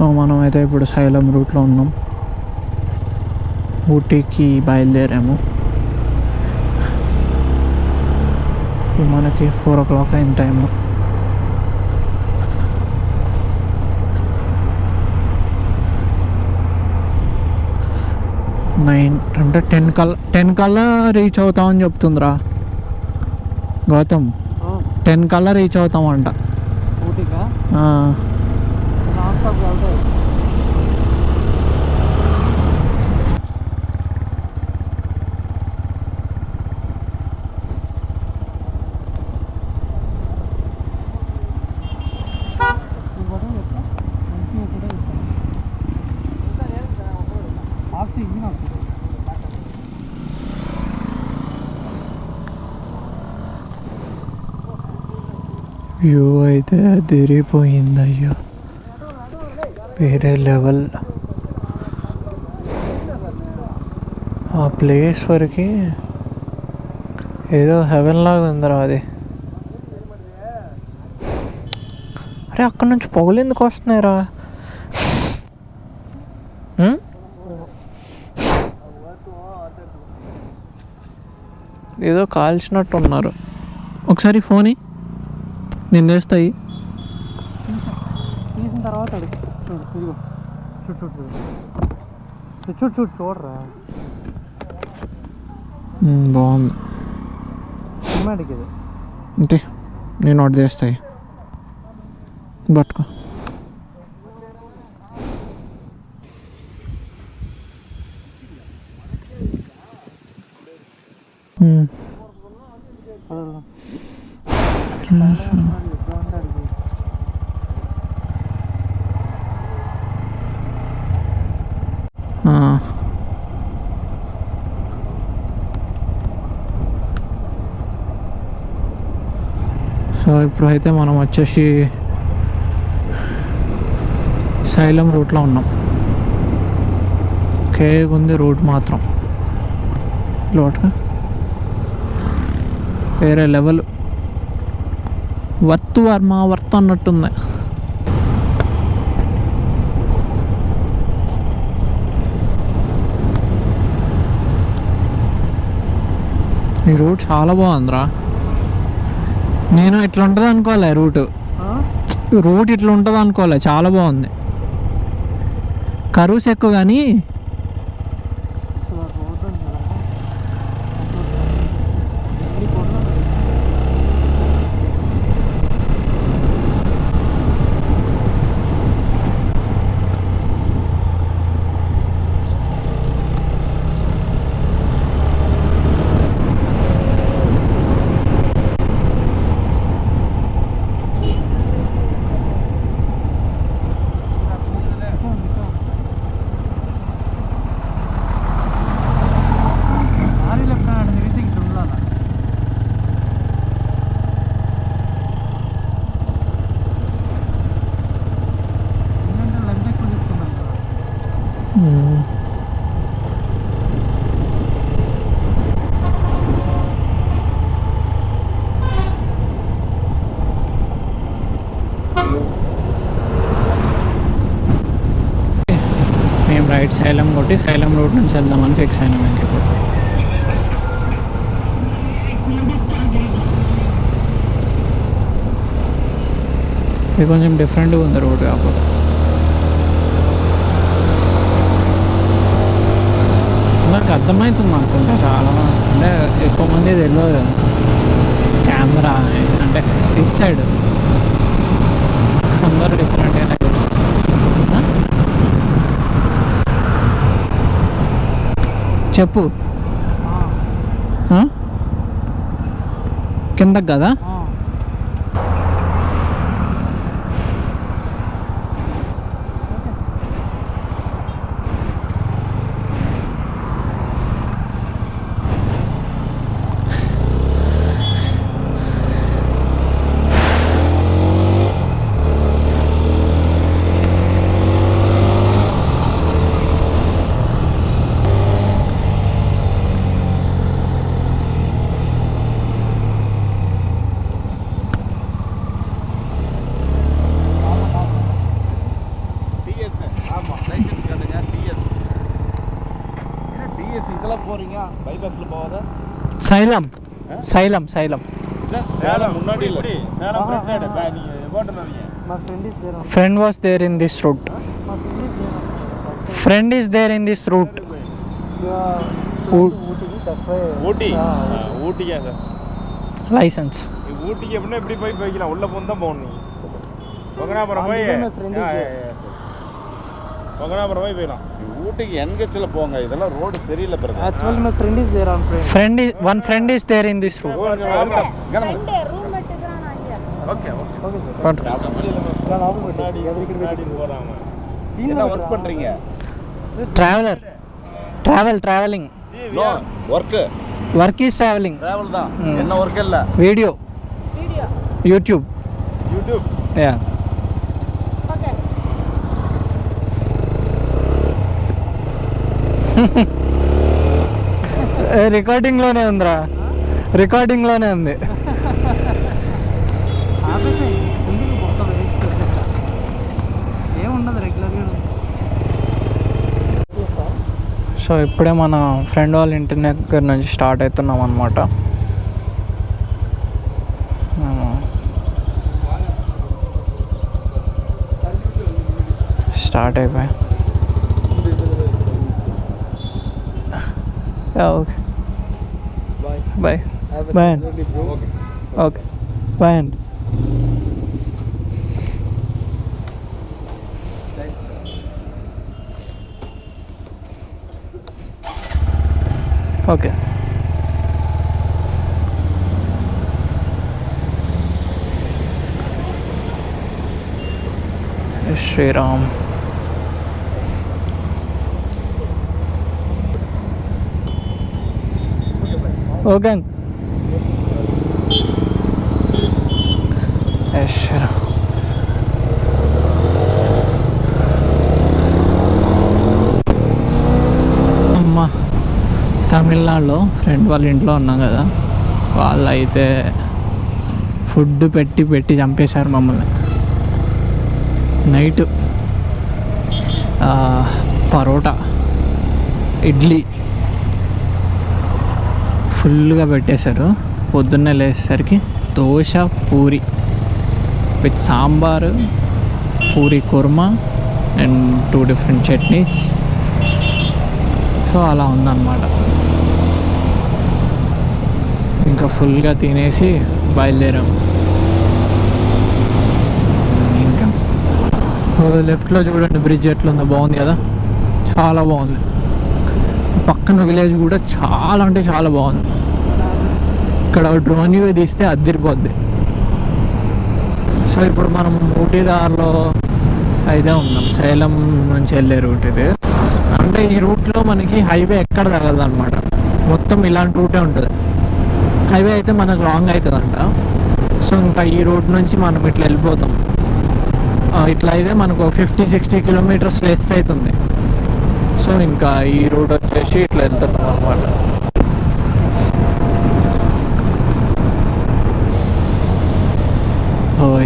So మనమైతే ఇప్పుడు xylem రూట్లో ఉన్నాం. ఊటీకి బయలుదేరాము. మనకి 4 o'clock అయిన టైము. అంటే 10 కల్లా రీచ్ అవుతామని చెప్తుందిరా గౌతమ్. 10 కల్లా రీచ్ అవుతామంట. వ్యూ అయితే తిరిగిపోయింది అయ్యో, వేరే లెవెల్. ఆ ప్లేస్ వరకు ఏదో హెవెన్ లాగా ఉందిరా అది. అరే అక్కడ నుంచి పొగలు ఎందుకు వస్తున్నాయిరా? ఏదో కాల్చినట్టు ఉన్నారు. ఒకసారి ఫోన్ నేను తెస్తాయి. తీసిన తర్వాత చూడరా, బాగుంది సినిమాటిక్ ఇది. అంతే, నేను ఒకటి తెస్తాయి పట్టుకో. సో ఇప్పుడైతే మనం వచ్చేసి సైలం రూట్లో ఉన్నాం. కేక్ ఉంది రూట్ మాత్రం లోటుగా వేరే లెవెల్. వర్త్ అన్నట్టుంది. ఈ రూట్ చాలా బాగుందిరా. నేను ఇట్లా ఉంటుంది అనుకోలే, రూట్ ఇట్లా ఉంటుంది అనుకోలే. చాలా బాగుంది. కరువుస్ ఎక్కువ కానీ రైట్ సైలం కొట్టి సైలం రోడ్ నుంచి వెళ్దామని ఫిక్స్ అయినాం. ఇంక ఇప్పుడు ఇది కొంచెం డిఫరెంట్గా ఉంది రోడ్. కాకపోతే నాకు అర్థమవుతుంది అనుకుంటా. చాలా అంటే ఎక్కువ మంది తెలియదు కెమెరా అంటే ఇట్ సైడ్ అందరూ డిఫరెంట్గానే చెప్పు. కిందకి కదా? போறீங்க பைபாஸ்ல போகாத சைலம் சைலம் சைலம் சேலம் முன்னாடி இல்ல சேலம் ஃப்ரண்ட் சைடு நீங்க போட் வரீங்க My friend is there. friend was there in this route My friend is there. friend is there in this route Ooty ஊட்டியா சார் license ஊட்டிக்கு எப்படின்னா எப்படி போய் போய்க்கலாம் உள்ள போய் தான் போகணும் நீங்கள் பொங்கனாபுரம் போய் பொங்கனாபுரம் போய் போயிடலாம் ஊட்டிக்கு என்கச்சில் போங்க இதெல்லாம் ரோடு சரியில்லை பிறகு Actually, my friend is there on train. one friend is there in this route okay முன்னாடி போகிறாங்க என்ன ஒர்க் பண்ணுறீங்க traveling work work is traveling travel தான் என்ன ஒர்க் இல்லை video YouTube YouTube yeah recording లోనే ఉందిరా రికార్డింగ్ లోనే ఉంది ఏముండదు రెగ్యులర్గా. సో ఇప్పుడే మన ఫ్రెండ్ వాళ్ళ ఇంటి దగ్గర నుంచి స్టార్ట్ అవుతున్నాం అనమాట స్టార్ట్ అయిపోయా ఓకే బాయ్ బాయ్ అండి ఓకే బాయ్ అండి ఓకే శ్రీరామ్ ఓకే శ్రీరామ్ అమ్మా తమిళనాడులో ఫ్రెండ్ వాళ్ళ ఇంట్లో ఉన్నాం కదా వాళ్ళు అయితే ఫుడ్ పెట్టి చంపేశారు మమ్మల్ని నైట్ పరోటా ఇడ్లీ ఫుల్గా పెట్టేశారు పొద్దున్నే లేచేసరికి dosa puri with sambar puri kurma and 2 different chutneys so అలా ఉందన్నమాట ఇంకా ఫుల్గా తినేసి బయలుదేరాం ఇంకా లెఫ్ట్లో చూడండి బ్రిడ్జ్ ఎట్లుందో బాగుంది కదా చాలా బాగుంది పక్కన విలేజ్ కూడా చాలా అంటే చాలా బాగుంది ఇక్కడ డ్రోన్ వ్యూ తీస్తే అదిరిపోద్ది సో ఇప్పుడు మనం ఊటీ దారిలో అయితే ఉన్నాం సేలం నుంచి వెళ్ళే రూట్ ఇది అంటే ఈ రూట్లో మనకి హైవే ఎక్కడ తగలదు అనమాట మొత్తం ఇలాంటి రూటే ఉంటుంది హైవే అయితే మనకు లాంగ్ అవుతుందంట సో ఇంకా ఈ రూట్ నుంచి మనం ఇట్లా వెళ్ళిపోతాం ఇట్లా అయితే మనకు 50-60 కిలోమీటర్స్ లెస్ అవుతుంది సో ఇంకా ఈ రూట్ వచ్చేసి ఇట్లా వెళ్తున్నాం అనమాట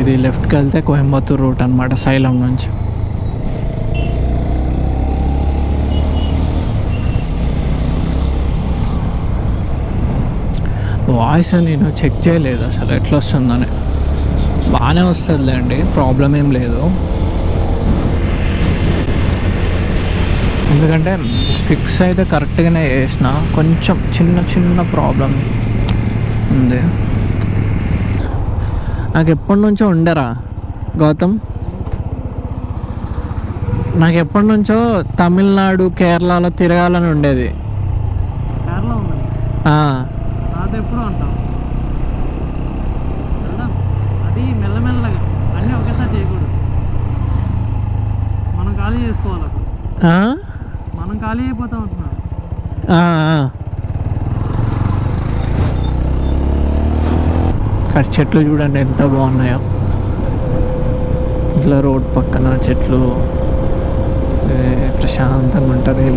ఇది లెఫ్ట్కి వెళ్తే కోయంబత్తూర్ రూట్ అనమాట సైలం నుంచి వాయిస్ నేను చెక్ చేయలేదు అసలు ఎట్లా వస్తుందని బాగానే వస్తుందిలే అండి ప్రాబ్లం ఏం లేదు ఎందుకంటే ఫిక్స్ అయితే కరెక్ట్గానే చేసిన కొంచెం చిన్న ప్రాబ్లం ఉంది నాకు ఎప్పటి నుంచో ఉండరా గౌతమ్ నాకు ఎప్పటి నుంచో తమిళనాడు కేరళలో తిరగాలని ఉండేది కేరళ ఉంది అది ఎప్పుడు అంటాం అది మెల్లమెల్లగా అన్నీ ఒకేసారి చేయకూడదు మనం ఖాళీ చేసుకోవాలి మనం ఖాళీ అయిపోతాం అంటున్నాం ఇక్కడ చెట్లు చూడండి ఎంత బాగున్నాయో ఇట్లా రోడ్ పక్కన చెట్లు ప్రశాంతంగా ఉంటుంది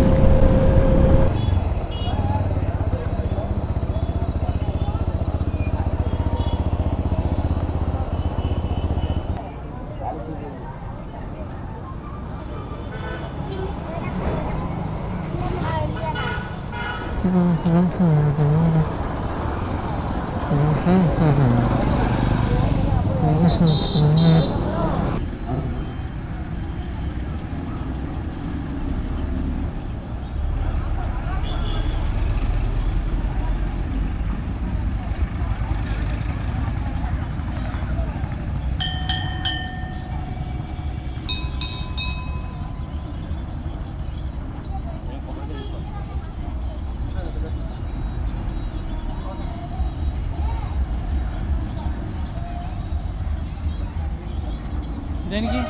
దేనికి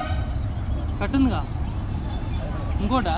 కట్టుందిగా ఇంకోట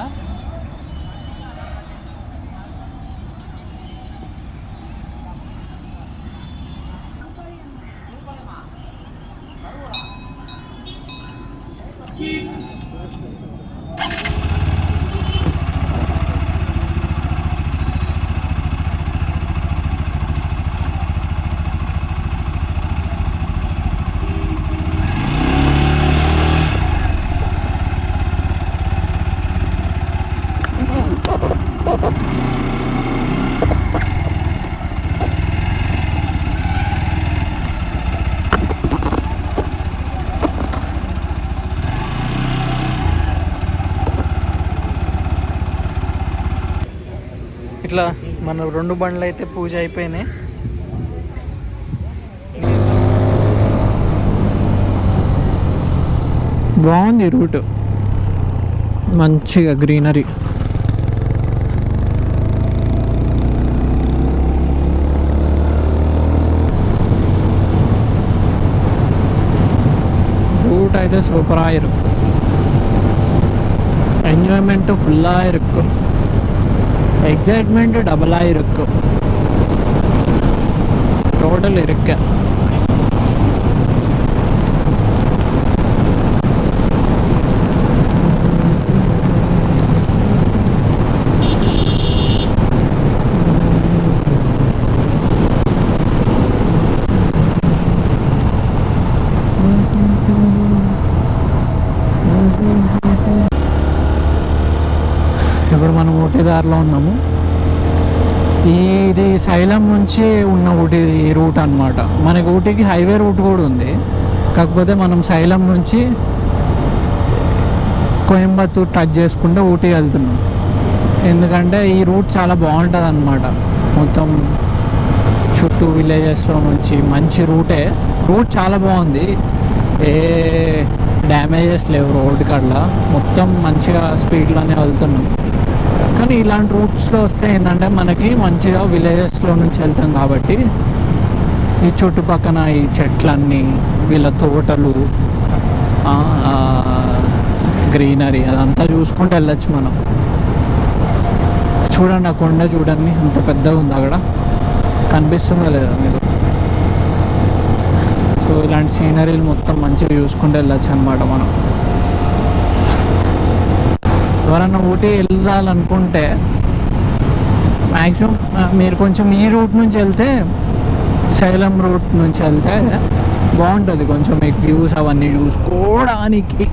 ఇట్లా మన 2 బండ్లు అయితే పూజ అయిపోయినాయి. బాగుంది రూట్, మంచిగా గ్రీనరీ. ரூட் అయితే சூப்பராக இருக்கும். என்ஜாய்மெண்ட்டு ஃபுல்லாக இருக்கும், எக்ஸைட்மெண்ட் டபுளாக இருக்கும். டோட்டல் இருக்கு. ఇప్పుడు మనం ఊటీ దారిలో ఉన్నాము. ఇది సైలం నుంచి ఉన్న ఊటీ రూట్ అన్నమాట. మనకి ఊటీకి హైవే రూట్ కూడా ఉంది, కాకపోతే మనం సైలం నుంచి కోయంబత్తూర్ టచ్ చేసుకుంటే ఊటీ వెళ్తున్నాం. ఎందుకంటే ఈ రూట్ చాలా బాగుంటుంది అన్నమాట. మొత్తం చుట్టూ విలేజెస్లో నుంచి మంచి రూటే. రూట్ చాలా బాగుంది, ఏ డ్యామేజెస్ లేవు రోడ్ కల్లా. మొత్తం మంచిగా స్పీడ్లోనే వెళ్తున్నాం. కానీ ఇలాంటి రూట్స్లో వస్తే ఏంటంటే మనకి మంచిగా విలేజెస్లో నుంచి వెళ్తాం కాబట్టి ఈ చుట్టుపక్కన ఈ చెట్లన్నీ, వీళ్ళ తోటలు, గ్రీనరీ అదంతా చూసుకుంటూ వెళ్ళచ్చు మనం. చూడండి ఆ కొండ చూడండి ఎంత పెద్దగా ఉంది, అక్కడ కనిపిస్తుందో లేదా మీరు. సో ఇలాంటి సీనరీలు మొత్తం మంచిగా చూసుకుంటూ వెళ్ళచ్చు అనమాట మనం. ఎవరన్నా ఊటీ వెళ్ళాలనుకుంటే మ్యాక్సిమం మీరు కొంచెం ఈ రూట్ నుంచి వెళ్తే, సైలం రూట్ నుంచి వెళ్తే బాగుంటుంది. కొంచెం మీకు వ్యూస్ అవన్నీ చూసుకోవడానికి.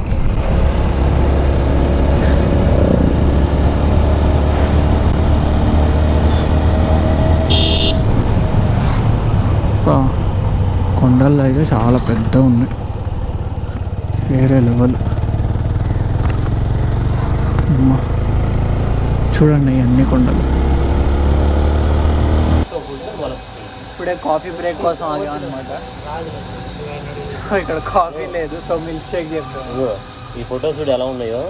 కొండలు అయితే చాలా పెద్ద ఉన్నాయి, వేరే లెవెల్. చూడండి అన్ని కొండలు. ఇప్పుడే కాఫీ బ్రేక్ కోసం ఆగామన్నమాట. ఇక్కడ కాఫీ లేదు, సో మిల్క్ షేక్ చేద్దాం. ఈ ఫోటోస్ ఎలా ఉన్నాయో,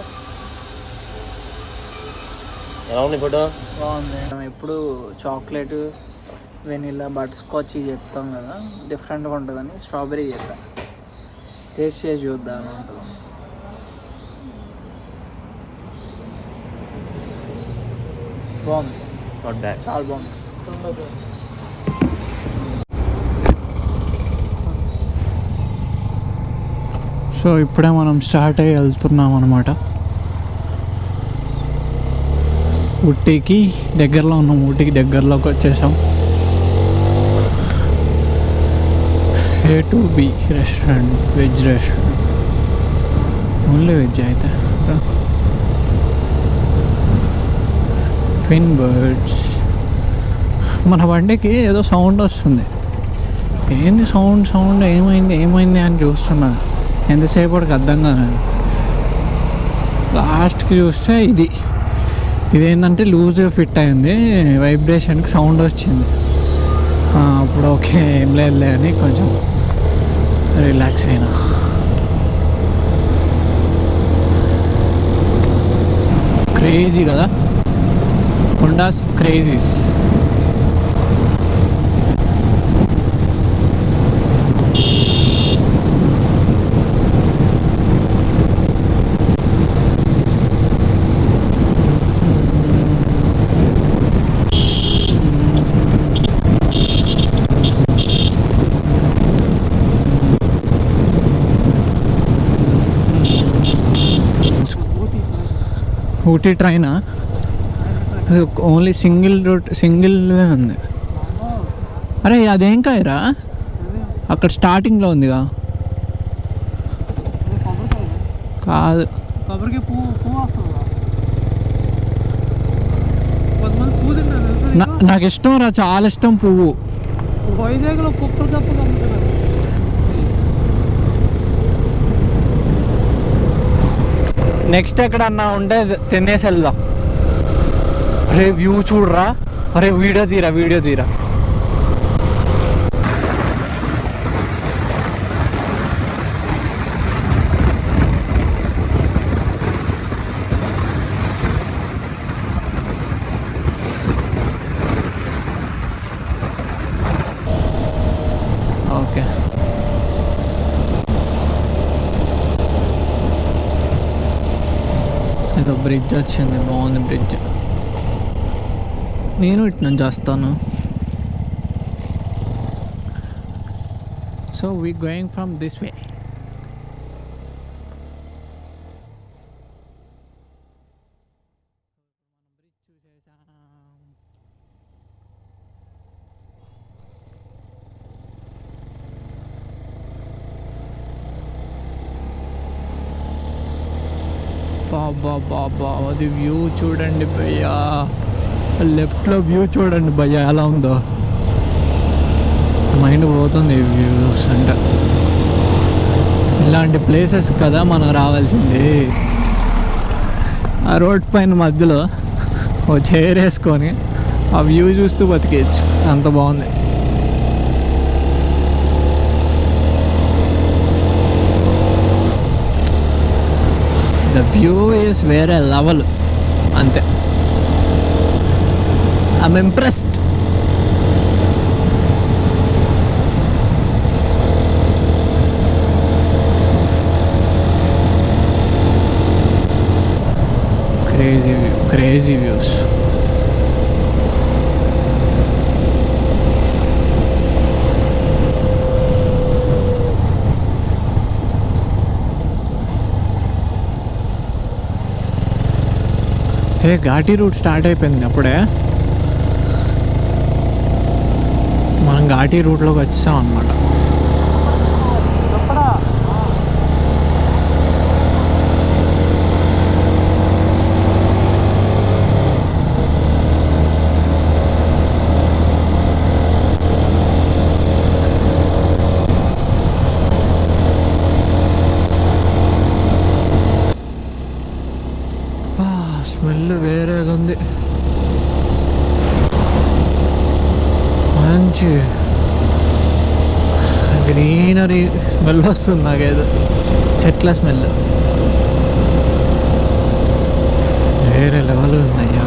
ఎలా ఉన్నాయి ఫోటో? బాగుంది. ఎప్పుడు చాక్లెట్, వెనిలా, బటర్ స్కాచ్ చెప్తాం కదా, డిఫరెంట్గా ఉంటుందని స్ట్రాబెరీ చెప్పాను. టేస్ట్ చేసి చూద్దాం ఉంటుంది. బాగుంది, చాలా బాగుంది. సో ఇప్పుడే మనం స్టార్ట్ అయ్యి వెళ్తున్నాం అన్నమాట. ఊటీకి దగ్గరలో ఉన్నాం, ఊటీకి దగ్గరలోకి వచ్చేసాం. A2B restaurant, veg restaurant, only veg అయితే. ట్విన్ బర్డ్స్, మన బండికి ఏదో సౌండ్ వస్తుంది. ఏంది సౌండ్ ఏమైంది అని చూస్తున్నా. ఎంతసేపటికి అర్థం కాదు. లాస్ట్కి చూస్తే ఇదేంటంటే లూజ్గా ఫిట్ అయింది, వైబ్రేషన్కి సౌండ్ వచ్చింది. అప్పుడు ఓకే ఏం లేదులే అని కొంచెం రిలాక్స్ అయినా. క్రేజీ కదా, హోండాస్ క్రేజీస్. ఊటీ ట్రైనా? ఓన్లీ సింగిల్ ఉంది. అరే అదేం కాయరా, అక్కడ స్టార్టింగ్లో ఉందిగా. కాదు, కొబ్బరికి పువ్వు వస్తుందా? కొంతమంది పువ్వు తింటారు. నాకు ఇష్టం రా, చాలా ఇష్టం పువ్వు. వైజాగ్లో కుక్కలు తప్ప అమ్ముతున్నారు. నెక్స్ట్ ఎక్కడన్నా ఉంటే తినేసి వెళ్దాం. అరే వ్యూ చూడరా, అరే వీడియో తీరా. ఓకే, ఏదో బ్రిడ్జ్ వచ్చింది, బాగుంది బ్రిడ్జ్. నేను ఇటు నుంచి వస్తాను. So we going from this way. బాబా అది వ్యూ చూడండి భయ్యా, లెఫ్ట్లో వ్యూ చూడండి భయ్యా ఎలా ఉందో. మైండ్ పోతుంది ఈ వ్యూస్ అంటే. ఇలాంటి ప్లేసెస్ కదా మనం రావాల్సింది. ఆ రోడ్ పైన మధ్యలో ఓ చైర్ వేసుకొని ఆ వ్యూ చూస్తూ బతికేయచ్చు, అంత బాగుంది. ద వ్యూ ఈస్ వేరే లెవెల్ అంతే. I'm impressed. Crazy views. ఘాటీ రూట్ స్టార్ట్ అయిపోయింది అప్పుడే. మనం ఘాటీ రూట్లోకి వచ్చాం అన్నమాట. స్మెల్ వేరేగా ఉంది, మంచి గ్రీనరీ స్మెల్ వస్తుంది నాకేదో, చెట్ల స్మెల్ వేరే లెవెల్ ఉందయ్యా.